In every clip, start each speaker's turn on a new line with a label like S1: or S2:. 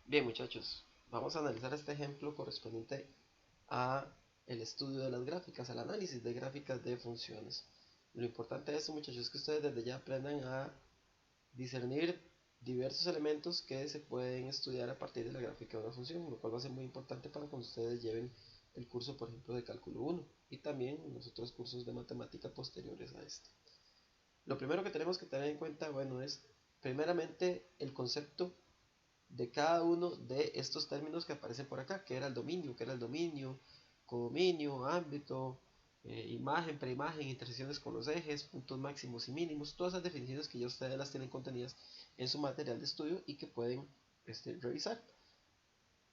S1: Bien, muchachos, vamos a analizar este ejemplo correspondiente a el estudio de las gráficas, al análisis de gráficas de funciones. Lo importante de esto, muchachos, es que ustedes desde ya aprendan a discernir diversos elementos que se pueden estudiar a partir de la gráfica de una función, lo cual va a ser muy importante para cuando ustedes lleven el curso, por ejemplo, de cálculo 1 y también los otros cursos de matemática posteriores a este. Lo primero que tenemos que tener en cuenta, bueno, es primeramente el concepto de cada uno de estos términos que aparecen por acá, que era el dominio, codominio, ámbito, imagen, preimagen, intersecciones con los ejes, puntos máximos y mínimos, todas esas definiciones que ya ustedes las tienen contenidas en su material de estudio y que pueden revisar.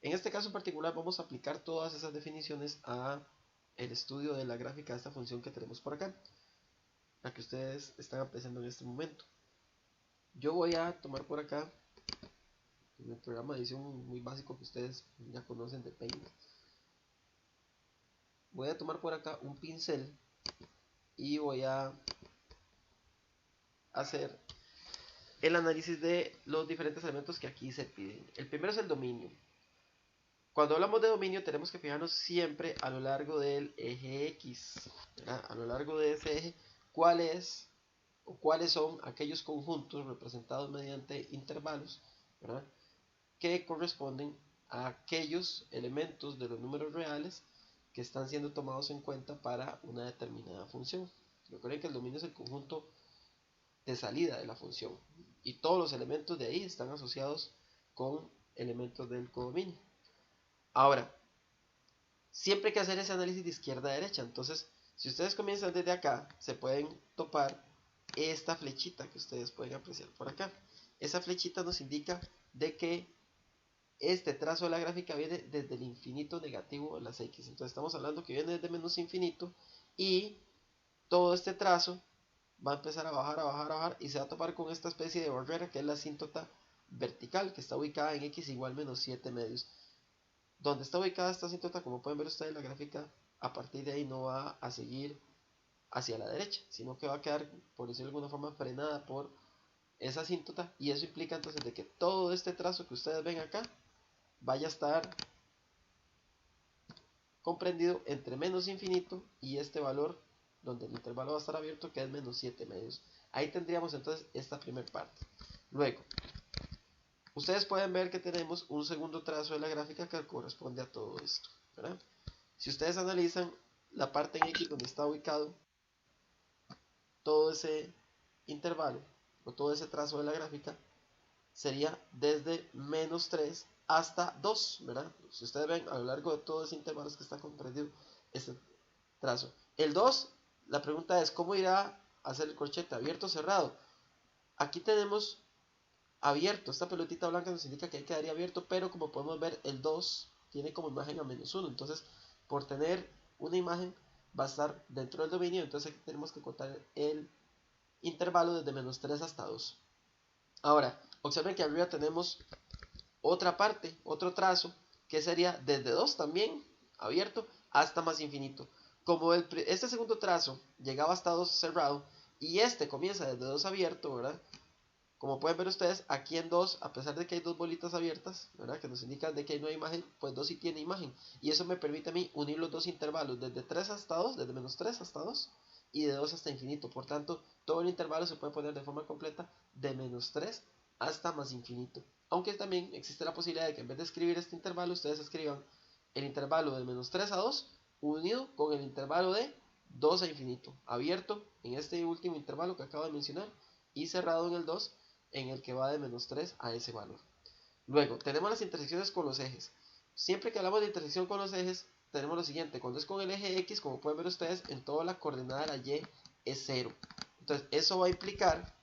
S1: En este caso en particular vamos a aplicar todas esas definiciones a el estudio de la gráfica de esta función que tenemos por acá, la que ustedes están apreciando en este momento. Yo voy a tomar por acá en el programa de edición muy básico que ustedes ya conocen de Paint. Voy a tomar por acá un pincel y voy a hacer el análisis de los diferentes elementos que aquí se piden. El primero es el dominio. Cuando hablamos de dominio tenemos que fijarnos siempre a lo largo del eje X, ¿verdad? A lo largo de ese eje, cuál es o cuáles son aquellos conjuntos representados mediante intervalos, ¿verdad? Que corresponden a aquellos elementos de los números reales que están siendo tomados en cuenta para una determinada función. Recuerden que el dominio es el conjunto de salida de la función y todos los elementos de ahí están asociados con elementos del codominio. Ahora, siempre hay que hacer ese análisis de izquierda a derecha. Entonces, si ustedes comienzan desde acá, se pueden topar esta flechita que ustedes pueden apreciar por acá. Esa flechita nos indica de que este trazo de la gráfica viene desde el infinito negativo de las x. Entonces estamos hablando que viene desde menos infinito y todo este trazo va a empezar a bajar, a bajar, a bajar y se va a topar con esta especie de barrera que es la asíntota vertical que está ubicada en x igual menos 7 medios. Donde está ubicada esta asíntota, como pueden ver ustedes en la gráfica, a partir de ahí no va a seguir hacia la derecha, sino que va a quedar, por decirlo de alguna forma, frenada por esa asíntota y eso implica entonces de que todo este trazo que ustedes ven acá vaya a estar comprendido entre menos infinito y este valor donde el intervalo va a estar abierto que es menos 7 medios. Ahí tendríamos entonces esta primera parte. Luego, ustedes pueden ver que tenemos un segundo trazo de la gráfica que corresponde a todo esto, ¿verdad? Si ustedes analizan la parte en X donde está ubicado todo ese intervalo o todo ese trazo de la gráfica, sería desde menos 3 hasta 2, ¿verdad? Si ustedes ven a lo largo de todo ese intervalo es que está comprendido este trazo. El 2, la pregunta es, ¿cómo irá a hacer el corchete? ¿Abierto o cerrado? Aquí tenemos abierto. Esta pelotita blanca nos indica que ahí quedaría abierto, pero como podemos ver, el 2 tiene como imagen a menos 1. Entonces, por tener una imagen, va a estar dentro del dominio. Entonces, aquí tenemos que contar el intervalo desde menos 3 hasta 2. Ahora, observen que arriba tenemos otra parte, otro trazo, que sería desde 2 también, abierto, hasta más infinito. Como este segundo trazo llegaba hasta 2 cerrado, y este comienza desde 2 abierto, ¿verdad? Como pueden ver ustedes, aquí en 2, a pesar de que hay dos bolitas abiertas, ¿verdad? Que nos indican de que no hay imagen, pues 2 sí tiene imagen. Y eso me permite a mí unir los dos intervalos, desde 3 hasta 2, desde menos 3 hasta 2, y de 2 hasta infinito. Por tanto, todo el intervalo se puede poner de forma completa de menos 3 hasta más infinito. Aunque también existe la posibilidad de que en vez de escribir este intervalo, ustedes escriban el intervalo de menos 3 a 2 unido con el intervalo de 2 a infinito, abierto en este último intervalo que acabo de mencionar y cerrado en el 2 en el que va de menos 3 a ese valor. Luego, tenemos las intersecciones con los ejes. Siempre que hablamos de intersección con los ejes, tenemos lo siguiente. Cuando es con el eje X, como pueden ver ustedes, en toda la coordenada de la Y es 0. Entonces, eso va a implicar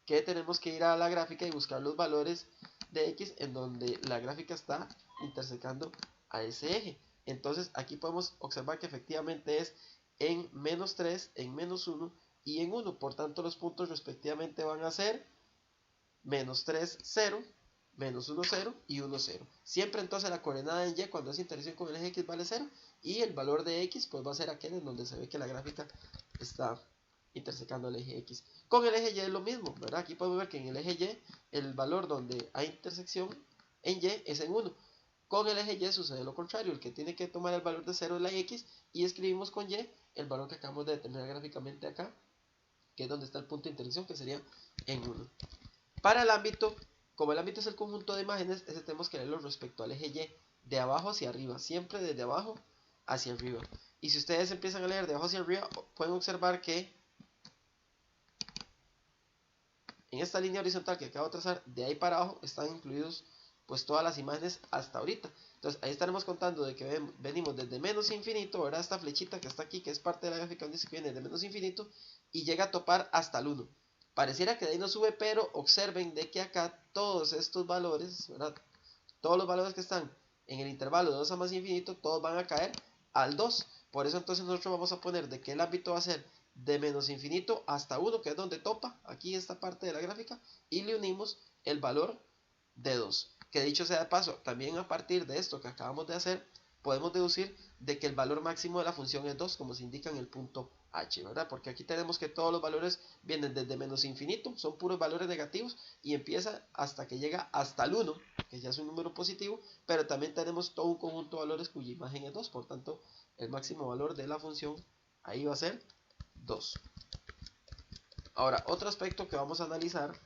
S1: que tenemos que ir a la gráfica y buscar los valores de X en donde la gráfica está intersecando a ese eje. Entonces, aquí podemos observar que efectivamente es en menos 3, en menos 1 y en 1. Por tanto, los puntos respectivamente van a ser menos 3, 0, menos 1, 0 y 1, 0. Siempre entonces la coordenada en Y cuando es intersección con el eje X vale 0 y el valor de X pues va a ser aquel en donde se ve que la gráfica está intersecando el eje X. Con el eje Y es lo mismo, ¿verdad? Aquí podemos ver que en el eje Y el valor donde hay intersección en Y es en 1. Con el eje Y sucede lo contrario, el que tiene que tomar el valor de 0 es la X, y escribimos con Y el valor que acabamos de determinar gráficamente acá, que es donde está el punto de intersección, que sería en 1. Para el ámbito, como el ámbito es el conjunto de imágenes, ese tenemos que leerlo respecto al eje Y, de abajo hacia arriba, siempre desde abajo hacia arriba. Y si ustedes empiezan a leer de abajo hacia arriba, pueden observar que en esta línea horizontal que acabo de trazar, de ahí para abajo están incluidos pues todas las imágenes hasta ahorita. Entonces ahí estaremos contando de que venimos desde menos infinito, ¿verdad? Esta flechita que está aquí, que es parte de la gráfica donde dice que viene de menos infinito, y llega a topar hasta el 1. Pareciera que de ahí no sube, pero observen de que acá todos estos valores, ¿verdad? Todos los valores que están en el intervalo de 2 a más infinito, todos van a caer al 2. Por eso entonces nosotros vamos a poner de que el ámbito va a ser de menos infinito hasta 1, que es donde topa, aquí esta parte de la gráfica, y le unimos el valor de 2. Que dicho sea de paso, también a partir de esto que acabamos de hacer, podemos deducir de que el valor máximo de la función es 2, como se indica en el punto H, ¿verdad? Porque aquí tenemos que todos los valores vienen desde menos infinito, son puros valores negativos, y empieza hasta que llega hasta el 1, que ya es un número positivo, pero también tenemos todo un conjunto de valores cuya imagen es 2, por tanto, el máximo valor de la función ahí va a ser 2. Ahora, otro aspecto que vamos a analizar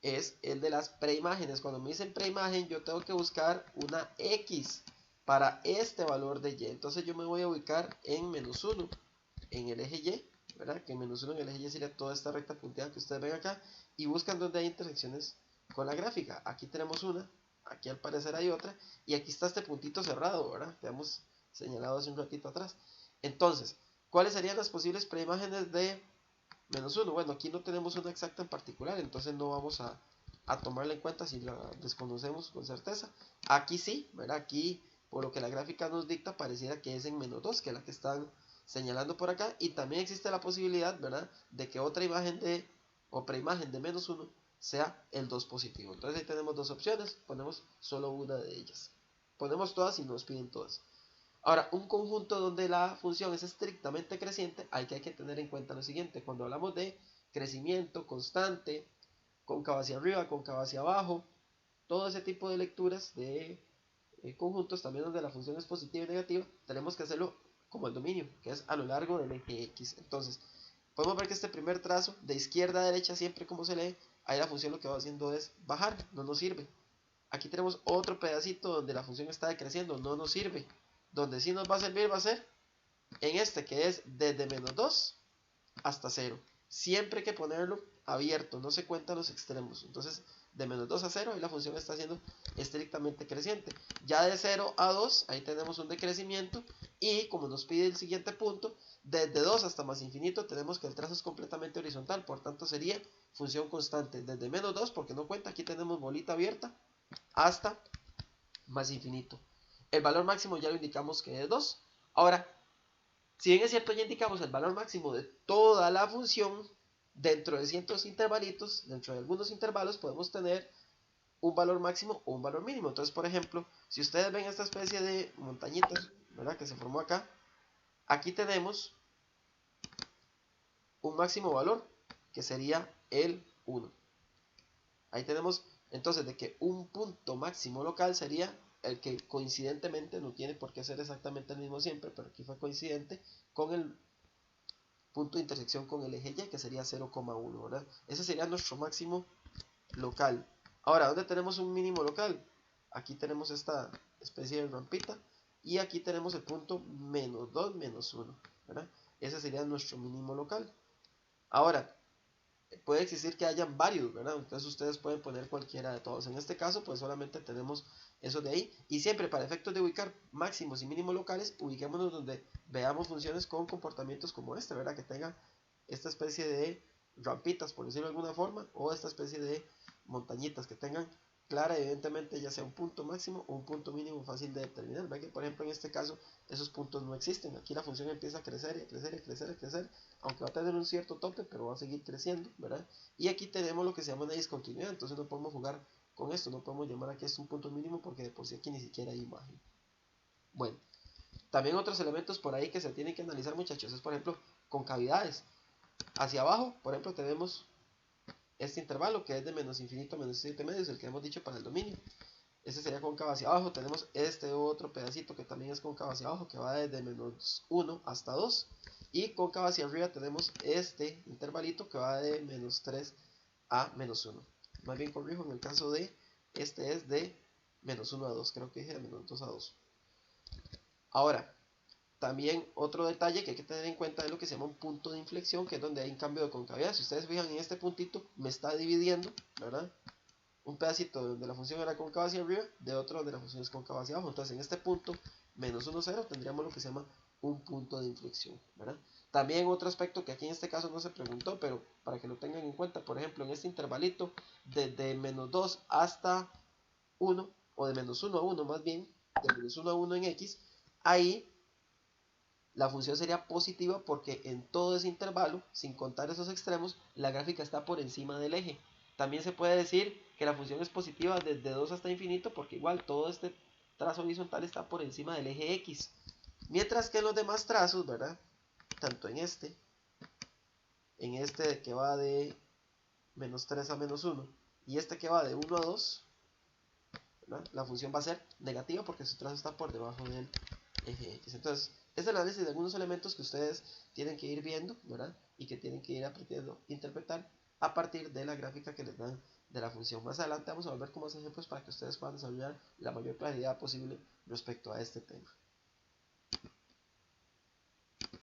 S1: es el de las preimágenes. Cuando me dicen preimagen, yo tengo que buscar una X para este valor de Y. Entonces yo me voy a ubicar en menos 1, en el eje Y, ¿verdad? Que menos 1 en el eje Y sería toda esta recta punteada que ustedes ven acá, y buscan donde hay intersecciones con la gráfica. Aquí tenemos una, aquí al parecer hay otra, y aquí está este puntito cerrado, ¿verdad? Que hemos señalado hace un ratito atrás. Entonces, ¿cuáles serían las posibles preimágenes de menos 1? Bueno, aquí no tenemos una exacta en particular, entonces no vamos a tomarla en cuenta si la desconocemos con certeza. Aquí sí, ¿verdad? Aquí, por lo que la gráfica nos dicta, pareciera que es en menos 2, que es la que están señalando por acá. Y también existe la posibilidad, ¿verdad?, de que otra imagen o preimagen de menos 1 sea el 2 positivo. Entonces ahí tenemos dos opciones, ponemos solo una de ellas. Ponemos todas y nos piden todas. Ahora, un conjunto donde la función es estrictamente creciente, hay que tener en cuenta lo siguiente. Cuando hablamos de crecimiento constante, cóncavo hacia arriba, cóncavo hacia abajo, todo ese tipo de lecturas de conjuntos, también donde la función es positiva y negativa, tenemos que hacerlo como el dominio, que es a lo largo del eje X. Entonces, podemos ver que este primer trazo, de izquierda a derecha, siempre como se lee, ahí la función lo que va haciendo es bajar, no nos sirve. Aquí tenemos otro pedacito donde la función está decreciendo, no nos sirve. Donde sí nos va a servir va a ser en este, que es desde menos 2 hasta 0. Siempre hay que ponerlo abierto, no se cuentan los extremos. Entonces, de menos 2 a 0, ahí la función está siendo estrictamente creciente. Ya de 0 a 2, ahí tenemos un decrecimiento. Y como nos pide el siguiente punto, desde 2 hasta más infinito, tenemos que el trazo es completamente horizontal. Por tanto, sería función constante. Desde menos 2, porque no cuenta, aquí tenemos bolita abierta, hasta más infinito. El valor máximo ya lo indicamos que es 2. Ahora, si bien es cierto, ya indicamos el valor máximo de toda la función, dentro de ciertos intervalitos, dentro de algunos intervalos, podemos tener un valor máximo o un valor mínimo. Entonces, por ejemplo, si ustedes ven esta especie de montañitas, ¿verdad?, que se formó acá, aquí tenemos un máximo valor, que sería el 1. Ahí tenemos entonces de que un punto máximo local sería el que coincidentemente, no tiene por qué ser exactamente el mismo siempre, pero aquí fue coincidente con el punto de intersección con el eje Y, que sería 0,1, ¿verdad? Ese sería nuestro máximo local. Ahora, ¿dónde tenemos un mínimo local? Aquí tenemos esta especie de rampita, y aquí tenemos el punto menos 2, menos 1, ¿verdad? Ese sería nuestro mínimo local. Ahora, puede existir que hayan varios, ¿verdad? Entonces ustedes pueden poner cualquiera de todos. En este caso, pues solamente tenemos eso de ahí. Y siempre para efectos de ubicar máximos y mínimos locales, ubiquémonos donde veamos funciones con comportamientos como este, ¿verdad? Que tengan esta especie de rampitas, por decirlo de alguna forma, o esta especie de montañitas que tengan clara, evidentemente, ya sea un punto máximo o un punto mínimo fácil de determinar. ¿Ve? Que por ejemplo en este caso esos puntos no existen. Aquí la función empieza a crecer y a crecer y a crecer y a crecer, aunque va a tener un cierto tope, pero va a seguir creciendo, ¿verdad? Y aquí tenemos lo que se llama una discontinuidad, entonces no podemos jugar con esto, no podemos llamar aquí esto un punto mínimo porque de por sí aquí ni siquiera hay imagen. Bueno, también otros elementos por ahí que se tienen que analizar, muchachos, es por ejemplo concavidades. Hacia abajo, por ejemplo, tenemos este intervalo que es de menos infinito a menos 7 medios, el que hemos dicho para el dominio. Este sería cóncavo hacia abajo. Tenemos este otro pedacito que también es cóncavo hacia abajo, que va desde menos 1 hasta 2. Y cóncavo hacia arriba tenemos este intervalito que va de menos 3 a menos 1. Más bien corrijo, en el caso de este es de menos 1 a 2. Creo que dije de menos 2 a 2. Ahora, también otro detalle que hay que tener en cuenta es lo que se llama un punto de inflexión, que es donde hay un cambio de concavidad. Si ustedes fijan en este puntito, me está dividiendo, ¿verdad? Un pedacito donde la función era cóncava hacia arriba, de otro donde la función es cóncava hacia abajo. Entonces en este punto, menos 1, 0, tendríamos lo que se llama un punto de inflexión, ¿verdad? También otro aspecto que aquí en este caso no se preguntó, pero para que lo tengan en cuenta, por ejemplo, en este intervalito, desde menos 2 hasta 1, o de menos 1 a 1 más bien, de menos 1 a 1 en x, ahí la función sería positiva porque en todo ese intervalo, sin contar esos extremos, la gráfica está por encima del eje. También se puede decir que la función es positiva desde 2 hasta infinito porque igual todo este trazo horizontal está por encima del eje X. Mientras que en los demás trazos, ¿verdad? Tanto en este que va de menos 3 a menos 1 y este que va de 1 a 2, ¿verdad? La función va a ser negativa porque su trazo está por debajo del eje X. Entonces, es el análisis de algunos elementos que ustedes tienen que ir viendo, ¿verdad? Y que tienen que ir aprendiendo a interpretar a partir de la gráfica que les dan de la función. Más adelante vamos a volver con más ejemplos para que ustedes puedan desarrollar la mayor claridad posible respecto a este tema.